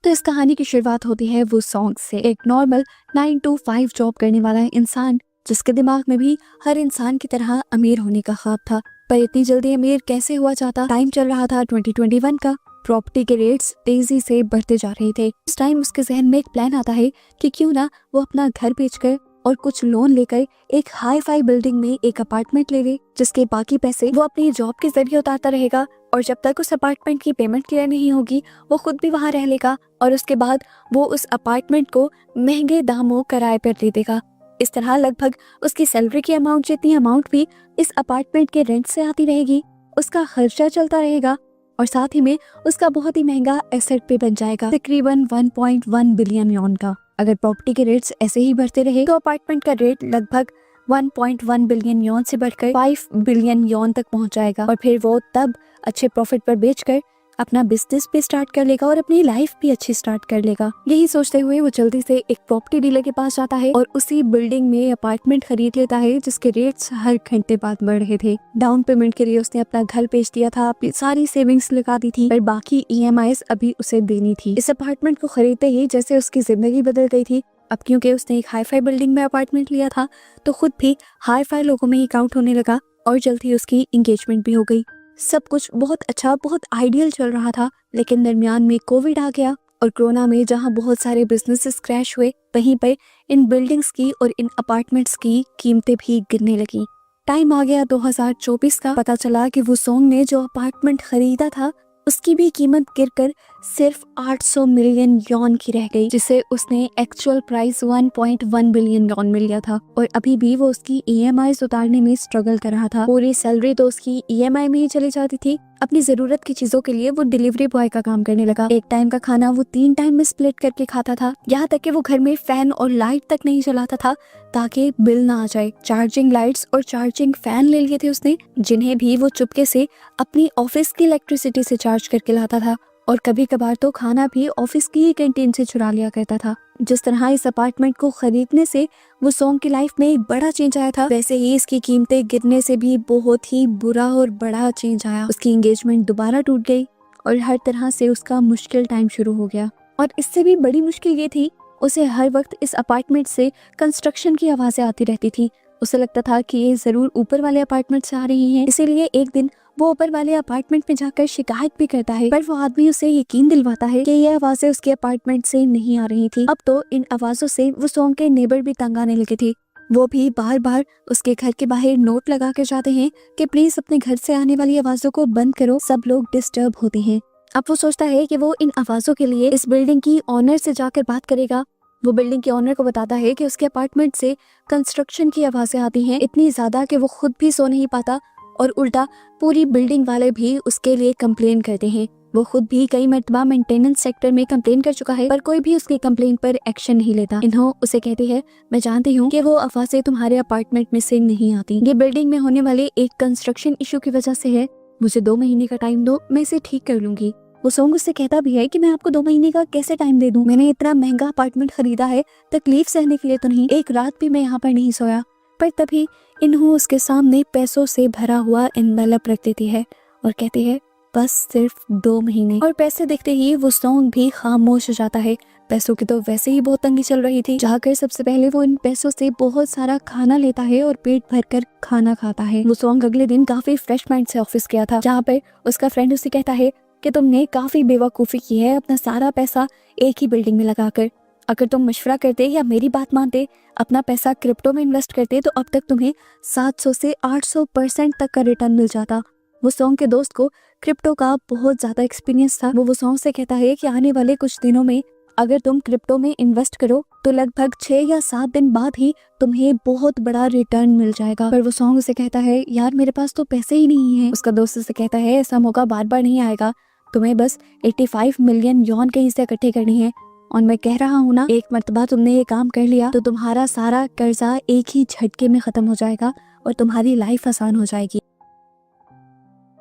तो इस कहानी की शुरुआत होती है वो सॉन्ग से। एक नॉर्मल 9 to 5 जॉब करने वाला इंसान जिसके दिमाग में भी हर इंसान की तरह अमीर होने का ख्वाब था, पर इतनी जल्दी अमीर कैसे हुआ चाहता। टाइम चल रहा था 2021 का। प्रॉपर्टी के रेट्स तेजी से बढ़ते जा रहे थे। इस टाइम उसके जहन में एक प्लान आता है कि क्यों ना वो अपना घर बेचकर और कुछ लोन लेकर एक हाई फाई बिल्डिंग में एक अपार्टमेंट ले ले, जिसके बाकी पैसे वो अपनी जॉब के जरिए उतारता रहेगा और जब तक उस अपार्टमेंट की पेमेंट क्लियर नहीं होगी वो खुद भी वहाँ रह लेगा और उसके बाद वो उस अपार्टमेंट को महंगे दामों किराए पर दे देगा। इस तरह लगभग उसकी सैलरी की अमाउंट जितनी अमाउंट भी इस अपार्टमेंट के रेंट से आती रहेगी, उसका खर्चा चलता रहेगा और साथ ही में उसका बहुत ही महंगा एसेट पे बन जाएगा, तकरीबन 1.1 बिलियन यॉन का। अगर प्रॉपर्टी के रेट्स ऐसे ही बढ़ते रहे तो अपार्टमेंट का रेट लगभग 1.1 बिलियन यॉन से बढ़कर 5 बिलियन यॉन तक पहुंच जाएगा और फिर वो तब अच्छे प्रॉफिट पर बेचकर अपना बिजनेस भी स्टार्ट कर लेगा और अपनी लाइफ भी अच्छी स्टार्ट कर लेगा। यही सोचते हुए वो जल्दी से एक प्रॉपर्टी डीलर के पास जाता है और उसी बिल्डिंग में अपार्टमेंट खरीद लेता है जिसके रेट्स हर घंटे बाद बढ़ रहे थे। डाउन पेमेंट के लिए उसने अपना घर बेच दिया था, अपनी सारी सेविंग्स लगा दी थी, पर बाकी EMIs अभी उसे देनी थी। इस अपार्टमेंट को खरीदते ही जैसे उसकी जिंदगी बदल गई थी। अब क्योंकि उसने एक हाई फाई बिल्डिंग में अपार्टमेंट लिया था तो खुद भी हाई फाई लोगों में ही काउंट होने लगा और जल्द ही उसकी एंगेजमेंट भी हो गई। सब कुछ बहुत अच्छा, बहुत आइडियल चल रहा था, लेकिन दरमियान में कोविड आ गया और कोरोना में जहां बहुत सारे बिजनेसेस क्रैश हुए, वहीं पर इन बिल्डिंग्स की और इन अपार्टमेंट्स की कीमतें भी गिरने लगी। टाइम आ गया 2024 का। पता चला कि वो सॉन्ग ने जो अपार्टमेंट खरीदा था उसकी भी कीमत गिरकर सिर्फ 800 मिलियन यॉन की रह गई, जिसे उसने एक्चुअल प्राइस 1.1 बिलियन यॉन में लिया था और अभी भी वो उसकी EMIs उतारने में स्ट्रगल कर रहा था। पूरी सैलरी तो उसकी EMI में ही चली जाती थी। अपनी जरूरत की चीजों के लिए वो डिलीवरी बॉय का काम करने लगा। एक टाइम का खाना वो 3 टाइम में स्प्लिट करके खाता था, यहाँ तक कि वो घर में फैन और लाइट तक नहीं चलाता था ताकि बिल ना आ जाए। चार्जिंग लाइट्स और चार्जिंग फैन ले लिए थे उसने, जिन्हें भी वो चुपके से अपनी ऑफिस की इलेक्ट्रिसिटी से चार्ज करके लाता था और कभी कभार तो खाना भी ऑफिस की ही कैंटीन से चुरा लिया करता था। जिस तरह इस अपार्टमेंट को खरीदने से वो सॉन्ग की लाइफ में एक बड़ा चेंज आया था, वैसे ही इसकी कीमतें गिरने से भी बहुत ही बुरा और बड़ा चेंज आया। उसकी एंगेजमेंट दोबारा टूट गई और हर तरह से उसका मुश्किल टाइम शुरू हो गया। और इससे भी बड़ी मुश्किल ये थी, उसे हर वक्त इस अपार्टमेंट से कंस्ट्रक्शन की आवाजें आती रहती थी। उसे लगता था कि ये जरूर ऊपर वाले अपार्टमेंट से आ रही हैं, इसीलिए एक दिन वो ऊपर वाले अपार्टमेंट में जाकर शिकायत भी करता है, पर वो आदमी उसे यकीन दिलवाता है कि ये आवाजें उसके अपार्टमेंट से नहीं आ रही थी। अब तो इन आवाजों से वो सॉन्ग के नेबर भी तंग आने लगे थे। वो भी बार बार उसके घर के बाहर नोट लगा कर जाते हैं कि प्लीज अपने घर से आने वाली आवाजों को बंद करो, सब लोग डिस्टर्ब होते हैं। अब वो सोचता है कि वो इन आवाजों के लिए इस बिल्डिंग की ऑनर से जाकर बात करेगा। वो बिल्डिंग के ऑनर को बताता है कि उसके अपार्टमेंट से कंस्ट्रक्शन की आवाजें आती हैं, इतनी ज्यादा कि वो खुद भी सो नहीं पाता और उल्टा पूरी बिल्डिंग वाले भी उसके लिए कंप्लेन करते हैं। वो खुद भी कई मर्तबा मेंटेनेंस सेक्टर में कंप्लेन कर चुका है, पर कोई भी उसकी कंप्लेन पर एक्शन नहीं लेता। इन्हों उसे कहती है, मैं जानती हूँ कि वो आवाजें तुम्हारे अपार्टमेंट में से नहीं आती, ये बिल्डिंग में होने वाले एक कंस्ट्रक्शन इशू की वजह से है, मुझे 2 महीने का टाइम दो, मैं इसे ठीक कर लूंगी। वो सॉन्ग उससे कहता भी है कि मैं आपको 2 महीने का कैसे टाइम दे दूं, मैंने इतना महंगा अपार्टमेंट खरीदा है तकलीफ सहने के लिए तो नहीं, एक रात भी मैं यहाँ पर नहीं सोया। पर तभी इन्हों उसके सामने पैसों से भरा हुआ एनवेलप रख देती है और कहती है बस सिर्फ 2 महीने। और पैसे देखते ही वो सॉन्ग भी खामोश हो जाता है। पैसों की तो वैसे ही बहुत तंगी चल रही थी। जाकर सबसे पहले वो इन पैसों से बहुत सारा खाना लेता है और पेट भरकर खाना खाता है। वो सॉन्ग अगले दिन काफी फ्रेश माइंड से ऑफिस गया था, जहाँ पर उसका फ्रेंड उसे कहता है कि तुमने काफी बेवकूफी की है अपना सारा पैसा एक ही बिल्डिंग में लगाकर। अगर तुम मशवरा करते या मेरी बात मानते, अपना पैसा क्रिप्टो में इन्वेस्ट करते तो अब तक तुम्हें 700 से 800% तक का रिटर्न मिल जाता। वो सॉन्ग के दोस्त को क्रिप्टो का बहुत ज्यादा एक्सपीरियंस था। वो सॉन्ग से कहता है कि आने वाले कुछ दिनों में अगर तुम क्रिप्टो में इन्वेस्ट करो तो लगभग 6 या 7 दिन बाद ही तुम्हें बहुत बड़ा रिटर्न मिल जाएगा। पर वो सॉन्ग उसे कहता है, यार मेरे पास तो पैसे ही नहीं है। उसका दोस्त उसे कहता है, ऐसा मौका बार बार नहीं आएगा, तुम्हें बस 85 मिलियन यॉन के हिस्से इकट्ठे करनी है और मैं कह रहा हूँ ना, एक मर्तबा तुमने ये काम कर लिया तो तुम्हारा सारा कर्जा एक ही झटके में खत्म हो जाएगा और तुम्हारी लाइफ आसान हो जाएगी।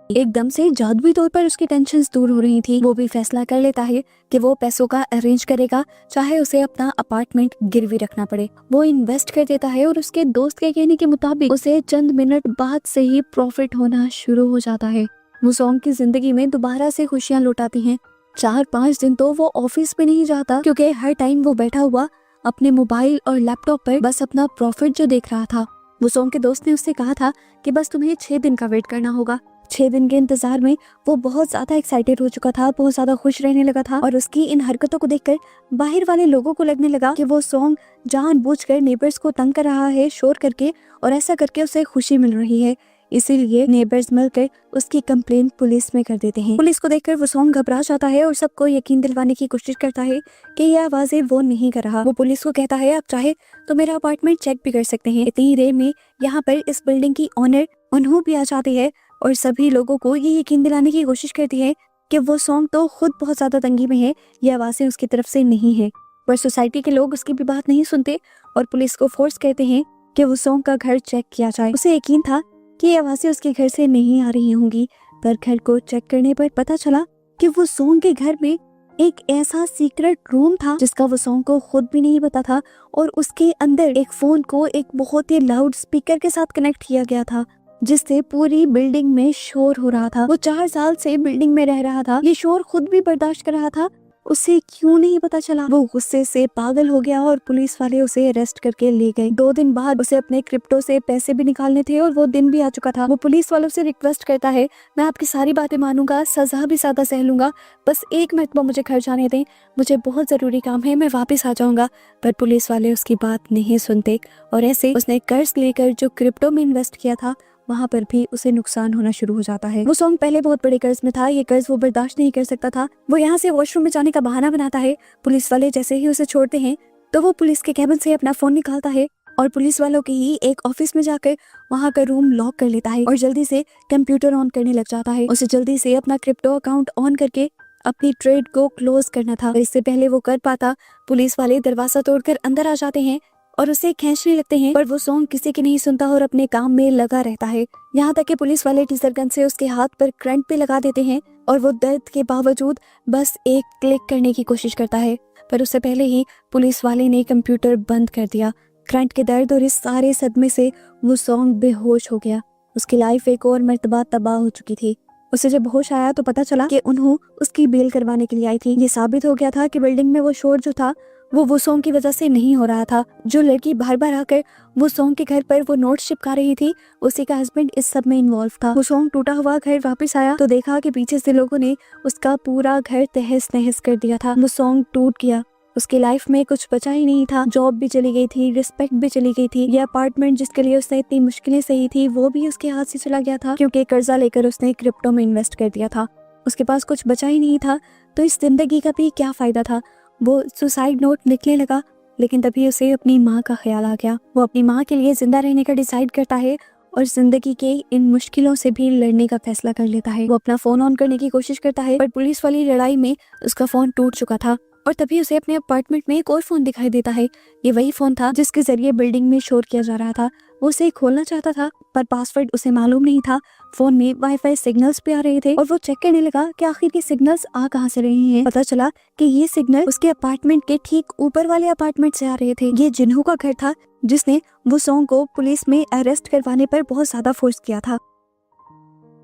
एकदम से जादुई तौर पर उसकी टेंशन्स दूर हो रही थी। वो भी फैसला कर लेता है कि वो पैसों का अरेंज करेगा, चाहे उसे अपना अपार्टमेंट गिरवी रखना पड़े। वो इन्वेस्ट कर देता है और उसके दोस्त के कहने के मुताबिक उसे चंद मिनट बाद से ही प्रॉफिट होना शुरू हो जाता है। वो सॉन्ग की जिंदगी में दोबारा से खुशियां लौटाती हैं। 4-5 दिन तो वो ऑफिस में नहीं जाता, क्योंकि हर टाइम वो बैठा हुआ अपने मोबाइल और लैपटॉप पर बस अपना प्रॉफिट जो देख रहा था। वो सॉन्ग के दोस्त ने उससे कहा था कि बस तुम्हें 6 दिन का वेट करना होगा। 6 दिन के इंतजार में वो बहुत ज्यादा एक्साइटेड हो चुका था, बहुत ज्यादा खुश रहने लगा था, और उसकी इन हरकतों को देखकर बाहर वाले लोगों को लगने लगा कि वो सॉन्ग जानबूझकर नेबर्स को तंग कर रहा है शोर करके, और ऐसा करके उसे खुशी मिल रही है। इसीलिए नेबर्स मिलकर उसकी कंप्लेंट पुलिस में कर देते हैं। पुलिस को देखकर वो सॉन्ग घबरा जाता है और सबको यकीन दिलवाने की कोशिश करता है कि ये आवाजें वो नहीं कर रहा। वो पुलिस को कहता है आप चाहे तो मेरा अपार्टमेंट चेक भी कर सकते हैं। इतनी देर में यहाँ पर इस बिल्डिंग की ऑनर अनहू भी आ जाती है और सभी लोगों को ये यकीन दिलाने की कोशिश करती है कि वो सॉन्ग तो खुद बहुत ज्यादा तंगी में है, ये आवाजें उसकी तरफ से नहीं है। पर सोसाइटी के लोग उसकी भी बात नहीं सुनते और पुलिस को फोर्स कहते हैं कि वो सॉन्ग का घर चेक किया जाए। उसे यकीन था कि ये आवाजें उसके घर से नहीं आ रही होंगी, पर घर को चेक करने पर पता चला कि वो सॉन्ग के घर में एक ऐसा सीक्रेट रूम था जिसका वो सॉन्ग को खुद भी नहीं पता था, और उसके अंदर एक फोन को एक बहुत ही लाउड स्पीकर के साथ कनेक्ट किया गया था, जिससे पूरी बिल्डिंग में शोर हो रहा था। वो 4 साल से बिल्डिंग में रह रहा था, ये शोर खुद भी बर्दाश्त कर रहा था, उसे क्यों नहीं पता चला। वो गुस्से से पागल हो गया और पुलिस वाले उसे अरेस्ट करके ले गए। 2 दिन बाद उसे अपने क्रिप्टो से पैसे भी निकालने थे और वो दिन भी आ चुका था। वो पुलिस वालों से रिक्वेस्ट करता है मैं आपकी सारी बातें मानूंगा, सजा भी ज्यादा सह लूंगा, बस एक मरतबा मुझे घर जाने दें, मुझे बहुत जरूरी काम है, मैं वापस आ जाऊंगा। पर पुलिस वाले उसकी बात नहीं सुनते और ऐसे उसने कर्ज लेकर जो क्रिप्टो में इन्वेस्ट किया था वहाँ पर भी उसे नुकसान होना शुरू हो जाता है। वो सॉन्ग पहले बहुत बड़े कर्ज में था, ये कर्ज वो बर्दाश्त नहीं कर सकता था। वो यहाँ से वॉशरूम में जाने का बहाना बनाता है। पुलिस वाले जैसे ही उसे छोड़ते हैं तो वो पुलिस के कैबिन से अपना फोन निकालता है और पुलिस वालों के ही एक ऑफिस में जाकर वहाँ का रूम लॉक कर लेता है और जल्दी से कंप्यूटर ऑन करने लग जाता है। उसे जल्दी से अपना क्रिप्टो अकाउंट ऑन करके अपनी ट्रेड को क्लोज करना था, इससे पहले वो कर पाता पुलिस वाले दरवाजा तोड़कर अंदर आ जाते हैं और उसे खींचने लगते हैं, पर वो सॉन्ग किसी की नहीं सुनता और अपने काम में लगा रहता है। यहाँ तक कि पुलिस वाले टीजर गन से उसके हाथ पर करंट पे लगा देते हैं और वो दर्द के बावजूद बस एक क्लिक करने की कोशिश करता है, पर उससे पहले ही पुलिस वाले ने कंप्यूटर बंद कर दिया। करंट के दर्द और इस सारे सदमे से वो सॉन्ग बेहोश हो गया। उसकी लाइफ एक और मर्तबा तबाह हो चुकी थी। उसे जब होश आया तो पता चला कि उन्होंने उसकी बेल करवाने के लिए आई थी। ये साबित हो गया था कि बिल्डिंग में वो शोर जो था वो सॉन्ग की वजह से नहीं हो रहा था। जो लड़की बार बार आकर वो सॉन्ग के घर पर वो नोट चिपका रही थी, उसी का हस्बैंड इस सब में इन्वॉल्व था। वो सॉन्ग टूटा हुआ घर वापस आया तो देखा कि पीछे से लोगों ने उसका पूरा घर तहस नहस कर दिया था। वो सॉन्ग टूट गया, उसकी लाइफ में कुछ बचा ही नहीं था। जॉब भी चली गई थी, रिस्पेक्ट भी चली गई थी। ये अपार्टमेंट जिसके लिए उसने इतनी मुश्किलें सही थी वो भी उसके हाथ से चला गया था, क्योंकि कर्जा लेकर उसने क्रिप्टो में इन्वेस्ट कर दिया था। उसके पास कुछ बचा ही नहीं था, तो इस जिंदगी का भी क्या फायदा था। वो सुसाइड नोट लिखने लगा, लेकिन तभी उसे अपनी माँ का ख्याल आ गया। वो अपनी माँ के लिए जिंदा रहने का डिसाइड करता है और जिंदगी के इन मुश्किलों से भी लड़ने का फैसला कर लेता है। वो अपना फोन ऑन करने की कोशिश करता है, पर पुलिस वाली लड़ाई में उसका फोन टूट चुका था और तभी उसे अपने अपार्टमेंट में एक और फोन दिखाई देता है। ये वही फोन था जिसके जरिए बिल्डिंग में शोर किया जा रहा था। वो उसे खोलना चाहता था, पर पासवर्ड उसे मालूम नहीं था। फोन में वाईफाई सिग्नल्स भी आ रहे थे और वो चेक करने लगा कि आखिर ये सिग्नल्स आ कहाँ से रहे हैं। पता चला कि ये सिग्नल उसके अपार्टमेंट के ठीक ऊपर वाले अपार्टमेंट से आ रहे थे। ये जिन्हू का घर था जिसने वो सॉन्ग को पुलिस में अरेस्ट करवाने पर बहुत ज्यादा फोर्स किया था।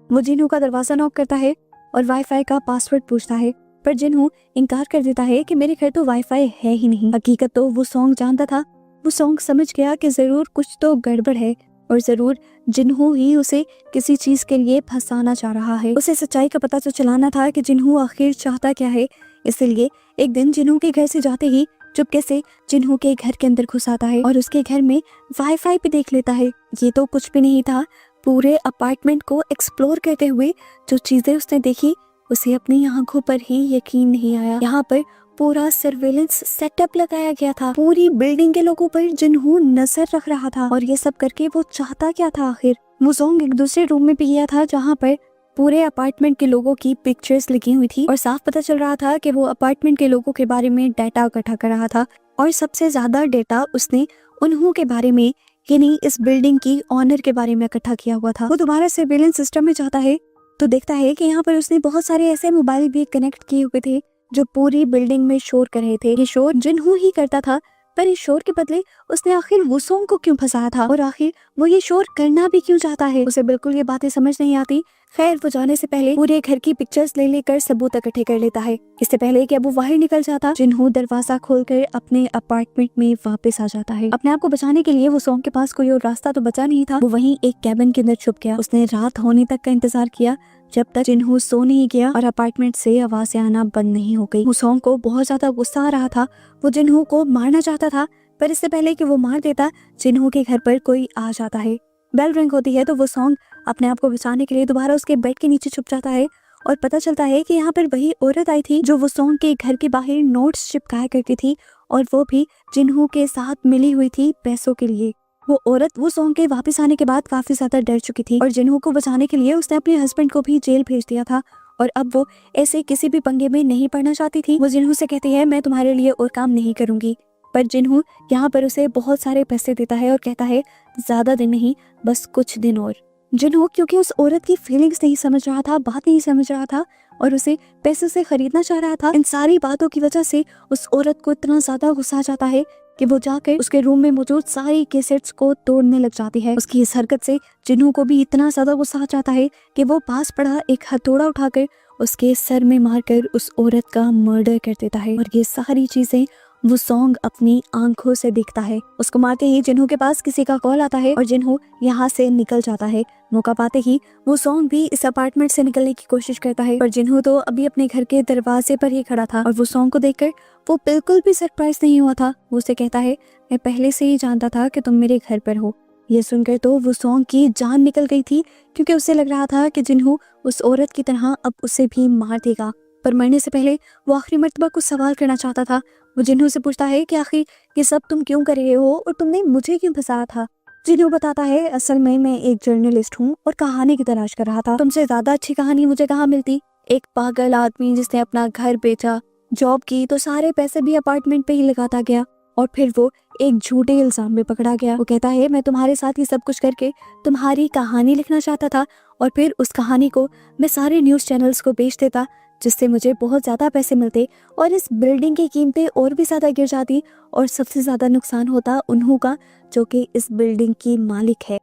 वो जिन्हू का दरवाजा नॉक करता है और वाईफाई का पासवर्ड पूछता है, पर जिन्हू इनकार कर देता है कि मेरे घर तो वाईफाई है ही नहीं। हकीकत तो वो सॉन्ग जानता था। वो सॉन्ग समझ गया कि जरूर कुछ तो गड़बड़ है और जरूर जिन्हू ही उसे किसी चीज के लिए फंसाना चाह रहा है। उसे सच्चाई का पता तो चलाना था कि जिन्हू आखिर चाहता क्या है। इसलिए एक दिन जिन्हू के घर से जाते ही चुपके से जिन्हू के घर के अंदर घुस आता है और उसके घर में वाईफाई भी देख लेता है। ये तो कुछ भी नहीं था। पूरे अपार्टमेंट को एक्सप्लोर करते हुए जो चीजें उसने देखी उसे अपनी आंखों पर ही यकीन नहीं आया। यहाँ पर पूरा सर्वेलेंस सेटअप लगाया गया था। पूरी बिल्डिंग के लोगों पर जिन्हू नजर रख रहा था और ये सब करके वो चाहता क्या था आखिर। वो सॉन्ग एक दूसरे रूम में भी गया था जहाँ पर पूरे अपार्टमेंट के लोगों की पिक्चर्स लगी हुई थी और साफ पता चल रहा था कि वो अपार्टमेंट के लोगों के बारे में डाटा इकट्ठा कर रहा था और सबसे ज्यादा डाटा उसने उन्हों के बारे में यानी इस बिल्डिंग की ऑनर के बारे में इकट्ठा किया हुआ था। वो दोबारा सर्वेलेंस सिस्टम में जाता है तो देखता है कि यहाँ पर उसने बहुत सारे ऐसे मोबाइल भी कनेक्ट किए हुए थे जो पूरी बिल्डिंग में शोर कर रहे थे। ये शोर जिन्हू ही करता था, पर इस शोर के बदले उसने आखिर वो सॉन्ग को क्यों फंसाया था और आखिर वो ये शोर करना भी क्यों चाहता है। उसे बिल्कुल ये बातें समझ नहीं आती। खैर वो जाने से पहले पूरे घर की पिक्चर्स ले लेकर सबूत इकट्ठे कर लेता है। इससे पहले कि अब वो बाहर निकल जाता, जिन्हों दरवाजा खोलकर अपने अपार्टमेंट में वापस आ जाता है। अपने आप को बचाने के लिए वो सॉन्ग के पास कोई और रास्ता तो बचा नहीं था। वो वहीं एक कैबिन के अंदर छुप गया। उसने रात होने तक का इंतजार किया जब तक जिन्हों सो नहीं गया और अपार्टमेंट से आवाजें आना बंद नहीं हो गई। वो सॉन्ग को बहुत ज्यादा गुस्सा आ रहा था। वो जिन्हों को मारना चाहता था, पर इससे पहले कि वो मार देता, जिन्हों के घर पर कोई आ जाता है। बेल रिंग होती है तो वो सॉन्ग अपने आप को बचाने के लिए दोबारा उसके बेड के नीचे छुप जाता है और पता चलता है कि यहाँ पर वही औरत आई थी जो वो सॉन्ग के घर के बाहर नोट्स चिपकाया करती थी और वो भी जिन्हों के साथ मिली हुई थी पैसों के लिए। वो औरत वो सॉन्ग के वापस आने के बाद काफी ज्यादा डर चुकी थी और जिन्हों को बचाने के लिए उसने अपने हस्बैंड को भी जेल भेज दिया था और अब वो ऐसे किसी भी पंगे में नहीं पड़ना चाहती थी। वो जिन्हों से कहती है मैं तुम्हारे लिए और काम नहीं करूंगी, पर जिन्हों यहाँ पर उसे बहुत सारे पैसे देता है और कहता है ज्यादा दिन नहीं, बस कुछ दिन और। जिन्हों क्योंकि उस औरत की फीलिंग्स नहीं समझ रहा था, बात नहीं समझ रहा था और उसे पैसे से खरीदना चाह रहा था। इन सारी बातों की वजह से उस औरत को इतना ज्यादा गुस्सा आ जाता है कि वो जाकर उसके रूम में मौजूद सारी कैसेट्स को तोड़ने लग जाती है। उसकी इस हरकत से जिन्हों को भी इतना ज्यादा गुस्सा आ जाता है कि वो पास पड़ा एक हथौड़ा उठाकर उसके सर में मारकर उस औरत का मर्डर कर देता है। और ये सारी चीजें वो सॉन्ग अपनी आंखों से देखता है। उसको मारते ही जिन्हों के पास किसी का कॉल आता है और जिन्हों यहाँ से निकल जाता है। मौका पाते ही वो सॉन्ग भी इस अपार्टमेंट से निकलने की कोशिश करता है, पर जिन्हों तो अभी अपने घर के दरवाजे पर ही खड़ा था और वो सॉन्ग को देखकर वो बिल्कुल भी सरप्राइज नहीं हुआ था। वो उसे कहता है मैं पहले से ही जानता था कि तुम मेरे घर पर हो। ये सुनकर तो वो सॉन्ग की जान निकल गई थी, क्योंकि उसे लग रहा था कि जिन्हों उस औरत की तरह अब उसे भी मार देगा। पर मरने से पहले वो आखिरी मर्तबा कुछ सवाल करना चाहता था। वो जिन्हों से पूछता है कि आखिर ये सब तुम क्यों कर रहे हो और तुमने मुझे क्यों फंसाया था। जिन्हों बताता है असल में मैं एक जर्नलिस्ट हूँ और कहानी की तलाश कर रहा था। तुमसे ज्यादा अच्छी कहानी मुझे कहाँ मिलती। एक पागल आदमी जिसने अपना घर बेचा, जॉब की तो सारे पैसे भी अपार्टमेंट पे ही लगाता गया और फिर वो एक झूठे इल्जाम में पकड़ा गया। वो कहता है मैं तुम्हारे साथ ये सब कुछ करके तुम्हारी कहानी लिखना चाहता था और फिर उस कहानी को मैं सारे न्यूज चैनल्स को बेच देता, जिससे मुझे बहुत ज्यादा पैसे मिलते और इस बिल्डिंग की कीमतें और भी ज्यादा गिर जाती और सबसे ज्यादा नुकसान होता उन्हों का जो कि इस बिल्डिंग की मालिक है।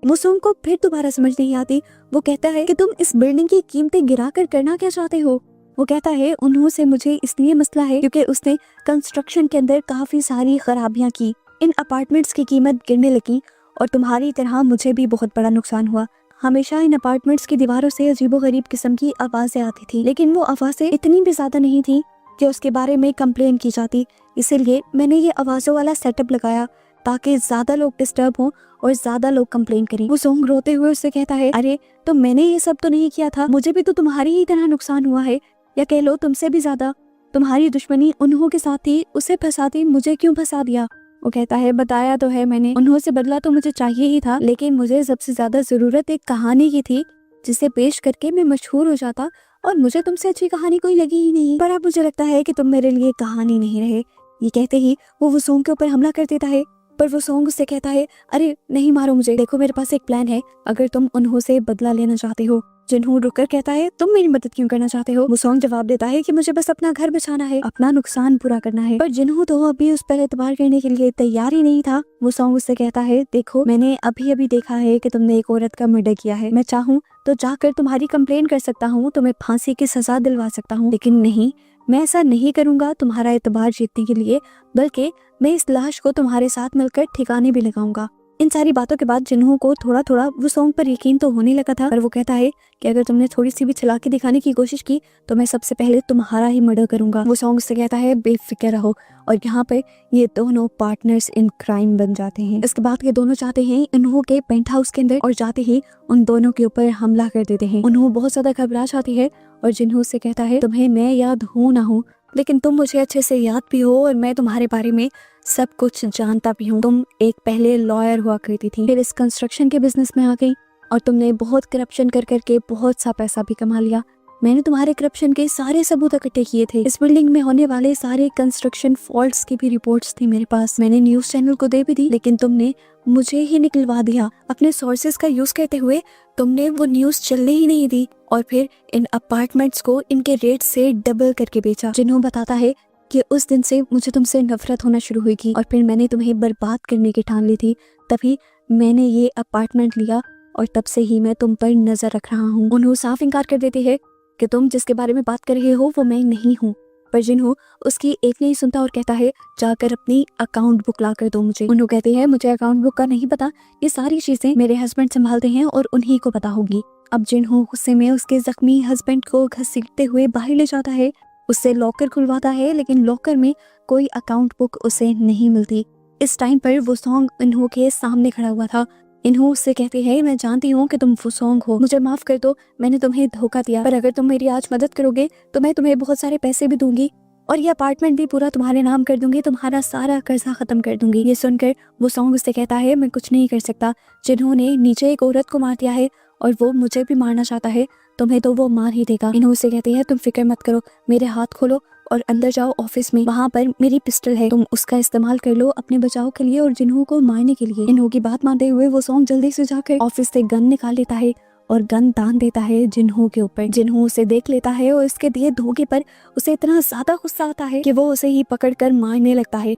मुसोंग को फिर दोबारा समझ नहीं आती। वो कहता है कि तुम इस बिल्डिंग की कीमतें गिरा कर करना क्या चाहते हो। वो कहता है उन्हों से मुझे इसलिए मसला है क्योंकि उसने कंस्ट्रक्शन के अंदर काफी सारी खराबियां की, इन अपार्टमेंट्स की कीमत गिरने लगी और तुम्हारी तरह मुझे भी बहुत बड़ा नुकसान हुआ। हमेशा इन अपार्टमेंट्स की दीवारों से अजीबोगरीब किस्म की आवाजें आती थी, लेकिन वो आवाजें इतनी भी ज्यादा नहीं थी कि उसके बारे में कंप्लेन की जाती। इसीलिए मैंने ये आवाजों वाला सेटअप लगाया ताकि ज्यादा लोग डिस्टर्ब हों और ज्यादा लोग कंप्लेन करें। वो सोंग रोते हुए उससे कहता है अरे तो मैंने ये सब तो नहीं किया था, मुझे भी तो तुम्हारी ही तरह नुकसान हुआ है, या कह लो तुमसे भी ज्यादा। तुम्हारी दुश्मनी उन्हों के साथ थी, उसे फंसाती मुझे क्यों फंसा दिया। वो कहता है बताया तो है मैंने, उन्हों से बदला तो मुझे चाहिए ही था, लेकिन मुझे सबसे ज्यादा जरूरत एक कहानी की थी जिसे पेश करके मैं मशहूर हो जाता और मुझे तुमसे अच्छी कहानी कोई लगी ही नहीं। पर अब मुझे लगता है कि तुम मेरे लिए कहानी नहीं रहे। ये कहते ही वो वसूंग के ऊपर हमला कर देता है, पर वो सोंग उससे कहता है अरे नहीं मारो मुझे, देखो मेरे पास एक प्लान है अगर तुम उन्हों से बदला लेना चाहते हो। जिन्हों रुककर कहता है तुम मेरी मदद क्यों करना चाहते हो। वो सोंग जवाब देता है कि मुझे बस अपना घर बचाना है, अपना नुकसान पूरा करना है। पर जिन्हों तो अभी उस पर एतबार करने के लिए तैयार ही नहीं था। वो सोंग उससे कहता है देखो मैंने अभी अभी देखा है कि तुमने एक औरत का मर्डर किया है, मैं चाहूँ तो जाकर तुम्हारी कंप्लेन कर सकता हूँ, तुम्हें फांसी की सजा दिलवा सकता हूँ, लेकिन नहीं, मैं ऐसा नहीं करूंगा तुम्हारा एतबार जीतने के लिए, बल्कि मैं इस लाश को तुम्हारे साथ मिलकर ठिकाने भी लगाऊंगा। इन सारी बातों के बाद जिन्हों को थोड़ा थोड़ा वो सॉन्ग पर यकीन तो होने लगा था, पर वो कहता है कि अगर तुमने थोड़ी सी भी चालाकी दिखाने की कोशिश की तो मैं सबसे पहले तुम्हारा ही मर्डर करूंगा। वो सॉन्ग से कहता है बेफिक्र रहो, और यहाँ पे ये दोनों पार्टनर्स इन क्राइम बन जाते हैं। इसके बाद ये दोनों चाहते हैं इन्हों के पेंट हाउस के अंदर, और जाते ही उन दोनों के ऊपर हमला कर देते हैं। उन्हों बहुत ज्यादा घबरा जाती है और जिन्हों से कहता है तुम्हें मैं याद हूँ ना हूँ, लेकिन तुम मुझे अच्छे से याद भी हो और मैं तुम्हारे बारे में सब कुछ जानता भी हूँ। तुम एक पहले लॉयर हुआ करती थी, फिर इस कंस्ट्रक्शन के बिजनेस में आ गई और तुमने बहुत करप्शन कर करके बहुत सा पैसा भी कमा लिया। मैंने तुम्हारे करप्शन के सारे सबूत इकट्ठे किए थे। इस बिल्डिंग में होने वाले सारे कंस्ट्रक्शन फॉल्ट्स की भी रिपोर्ट्स थी मेरे पास, मैंने न्यूज चैनल को दे भी दी, लेकिन तुमने मुझे ही निकलवा दिया। अपने सोर्सेज का यूज करते हुए तुमने वो न्यूज चलने ही नहीं दी और फिर इन अपार्टमेंट्स को इनके रेट से डबल करके बेचा। जिन्हों बताता है कि उस दिन से मुझे तुमसे नफरत होना शुरू हुई और फिर मैंने तुम्हें बर्बाद करने की ठान ली थी। तभी मैंने ये अपार्टमेंट लिया और तब से ही मैं तुम पर नजर रख रहा हूँ। उन्हों साफ इनकार कर देती है कि तुम जिसके बारे में बात कर रहे हो वो मैं नहीं हूँ। पर जिन्हों उसकी एक नहीं सुनता और कहता है जाकर अपनी अकाउंट बुक ला कर दो मुझे। उन्हों कहती है मुझे अकाउंट बुक का नहीं पता, ये सारी चीजें मेरे हस्बैंड संभालते हैं और उन्हीं को पता होगी। अब जिन्हों गुस्से में उसके जख्मी हस्बैंड को घसीटते हुए बाहर ले जाता है, उससे लॉकर खुलवाता है, लेकिन लॉकर में कोई अकाउंट बुक उसे नहीं मिलती। इस टाइम पर वो सॉन्ग इन्हों के सामने खड़ा हुआ था। इन्हों उससे कहती है मैं जानती हूँ कि तुम वो सॉन्ग हो, मुझे माफ कर दो, मैंने तुम्हें धोखा दिया, पर अगर तुम मेरी आज मदद करोगे तो मैं तुम्हें बहुत सारे पैसे भी दूंगी और ये अपार्टमेंट भी पूरा तुम्हारे नाम कर दूंगी, तुम्हारा सारा कर्जा खत्म कर दूंगी। ये सुनकर वो सॉन्ग उससे कहता है मैं कुछ नहीं कर सकता, जिन्होंने नीचे एक औरत को मार दिया है और वो मुझे भी मारना चाहता है, तुम्हें तो वो मार ही देगा। इन्हों उससे कहती है तुम फिक्र मत करो, मेरे हाथ खोलो और अंदर जाओ ऑफिस में, वहाँ पर मेरी पिस्टल है, तुम उसका इस्तेमाल कर लो अपने बचाव के लिए और जिन्हों को मारने के लिए। इन्हों की बात मानते हुए वो सॉन्ग जल्दी से जाकर ऑफिस से गन निकाल लेता है और गन तान देता है जिन्हों के ऊपर। जिन्हों उसे देख लेता है और इसके दिए धोखे पर उसे इतना ज्यादा गुस्सा आता है कि वो उसे ही पकड़कर मारने लगता है।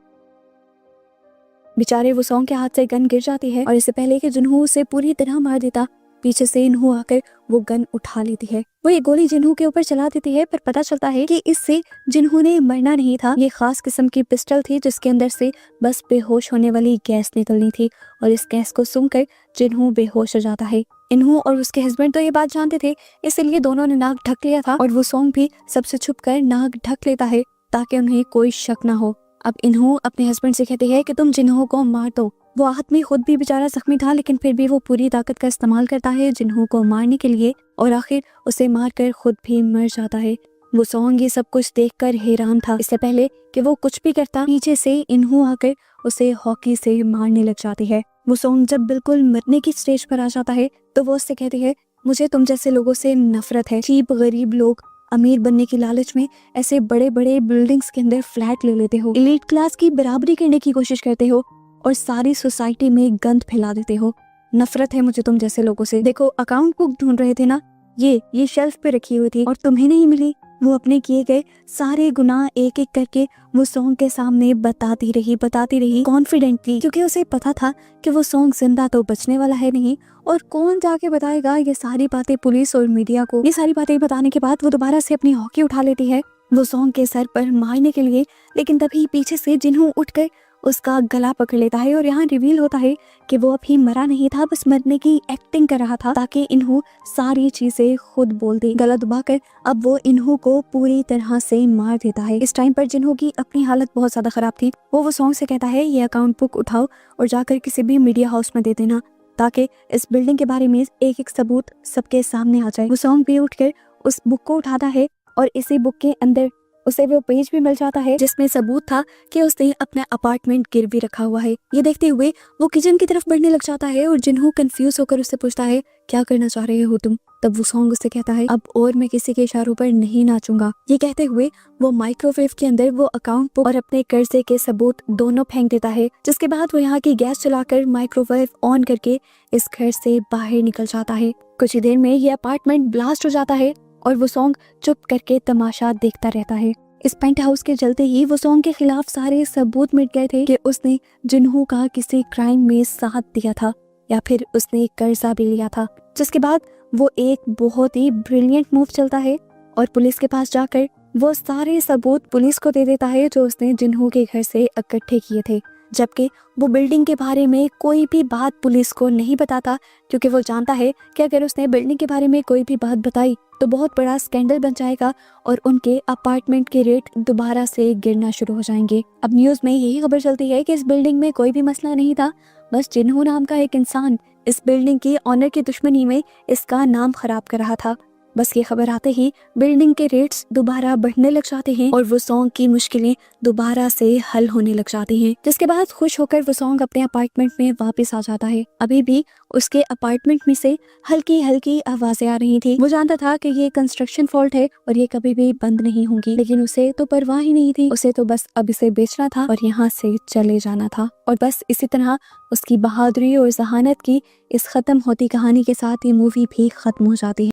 बेचारे वो सॉन्ग के हाथ से गन गिर जाती है और इससे पहले कि जिन्हों उसे पूरी तरह मार देता, पीछे से इन्हों आकर वो गन उठा लेती है। वो ये गोली जिन्हों के ऊपर चला देती है, पर पता चलता है कि इससे जिन्हों ने मरना नहीं था, ये खास किस्म की पिस्टल थी जिसके अंदर से बस बेहोश होने वाली गैस निकलनी थी और इस गैस को सूंघकर जिन्हों बेहोश हो जाता है। इन्हों और उसके हस्बैंड तो ये बात जानते थे, इसलिए दोनों ने नाक ढक लिया था और वो सॉन्ग भी सबसे छुपकर नाक ढक लेता है ताकि उन्हें कोई शक ना हो। अब इन्हों अपने हस्बैंड से कहती है कि तुम जिन्हों को मार दो। वो आदमी खुद भी बेचारा जख्मी था, लेकिन फिर भी वो पूरी ताकत का इस्तेमाल करता है जिन्हों को मारने के लिए और आखिर उसे मारकर खुद भी मर जाता है। वो सॉन्ग ये सब कुछ देखकर हैरान था। इससे पहले कि वो कुछ भी करता, नीचे से इन्हों आकर उसे हॉकी से मारने लग जाती है। वो सॉन्ग जब बिल्कुल मरने की स्टेज पर आ जाता है तो वो उससे कहती है मुझे तुम जैसे लोगों से नफरत है। चीप गरीब लोग अमीर बनने की लालच में ऐसे बड़े बड़े बिल्डिंग्स के अंदर फ्लैट ले लेते हो, एलीट क्लास की बराबरी करने की कोशिश करते हो और सारी सोसाइटी में गंद फैला देते हो। नफरत है मुझे तुम जैसे लोगों से। देखो अकाउंट बुक ढूंढ रहे थे ना, ये शेल्फ पे रखी हुई थी और तुम्हें नहीं मिली। वो अपने किए गए सारे गुनाह एक एक करके वो सॉन्ग के सामने बताती रही कॉन्फिडेंटली, क्योंकि उसे पता था कि वो सॉन्ग जिंदा तो बचने वाला है नहीं और कौन जाके बताएगा ये सारी बातें पुलिस और मीडिया को। ये सारी बातें बताने के बाद वो दोबारा से अपनी हॉकी उठा लेती है वो सॉन्ग के सर पर मारने के लिए, लेकिन तभी पीछे से जिन्हों उठकर उसका गला पकड़ लेता है और यहाँ रिवील होता है कि वो अभी मरा नहीं था, बस मरने की एक्टिंग कर रहा था ताकि इन्हों सारी चीजें खुद बोल दे। गला दबाकर अब वो इन्हों को पूरी तरह से मार देता है। इस टाइम पर जिन्हों की अपनी हालत बहुत ज्यादा खराब थी, वो सॉन्ग से कहता है ये अकाउंट बुक उठाओ और जाकर किसी भी मीडिया हाउस में दे देना ताकि इस बिल्डिंग के बारे में एक एक सबूत सबके सामने आ जाए। वो सॉन्ग भी उठकर उस बुक को उठाता है और इसी बुक के अंदर उसे वो पेज भी मिल जाता है जिसमें सबूत था कि उसने अपना अपार्टमेंट गिरवी रखा हुआ है। ये देखते हुए वो किचन की तरफ बढ़ने लग जाता है और जिन्हों कंफ्यूज होकर उससे पूछता है क्या करना चाह रहे हो तुम। तब वो सॉन्ग उससे कहता है अब और मैं किसी के इशारों पर नहीं नाचूंगा। ये कहते हुए वो माइक्रोवेव के अंदर वो अकाउंट बुक और अपने कर्जे के सबूत दोनों फेंक देता है, जिसके बाद वो यहाँ की गैस चलाकर माइक्रोवेव ऑन करके इस घर से बाहर निकल जाता है। कुछ ही देर में ये अपार्टमेंट ब्लास्ट हो जाता है और वो सॉन्ग चुप करके तमाशा देखता रहता है। इस पेंट हाउस के चलते ही वो सॉन्ग के खिलाफ सारे सबूत मिट गए थे कि उसने जिन्हों का किसी क्राइम में साथ दिया था या फिर उसने कर्जा भी लिया था। जिसके बाद वो एक बहुत ही ब्रिलियंट मूव चलता है और पुलिस के पास जाकर वो सारे सबूत पुलिस को दे देता है जो उसने जिन्हों के घर से इकट्ठे किए थे, जबकि वो बिल्डिंग के बारे में कोई भी बात पुलिस को नहीं बताता, क्योंकि वो जानता है कि अगर उसने बिल्डिंग के बारे में कोई भी बात बताई तो बहुत बड़ा स्कैंडल बन जाएगा और उनके अपार्टमेंट के रेट दोबारा से गिरना शुरू हो जाएंगे। अब न्यूज में यही खबर चलती है कि इस बिल्डिंग में कोई भी मसला नहीं था, बस जिन्हों नाम का एक इंसान इस बिल्डिंग की ऑनर की दुश्मनी में इसका नाम खराब कर रहा था। बस ये खबर आते ही बिल्डिंग के रेट्स दोबारा बढ़ने लग जाते हैं और वो सॉन्ग की मुश्किलें दोबारा से हल होने लग जाती हैं, जिसके बाद खुश होकर वो सॉन्ग अपने अपार्टमेंट में वापस आ जाता है। अभी भी उसके अपार्टमेंट में से हल्की हल्की आवाजें आ रही थी। वो जानता था कि ये कंस्ट्रक्शन फॉल्ट है और ये कभी भी बंद नहीं होंगी, लेकिन उसे तो परवाह ही नहीं थी। उसे तो बस अब इसे बेचना था और यहाँ से चले जाना था। और बस इसी तरह उसकी बहादुरी और जहानत की इस खत्म होती कहानी के साथ ये मूवी भी खत्म हो जाती है।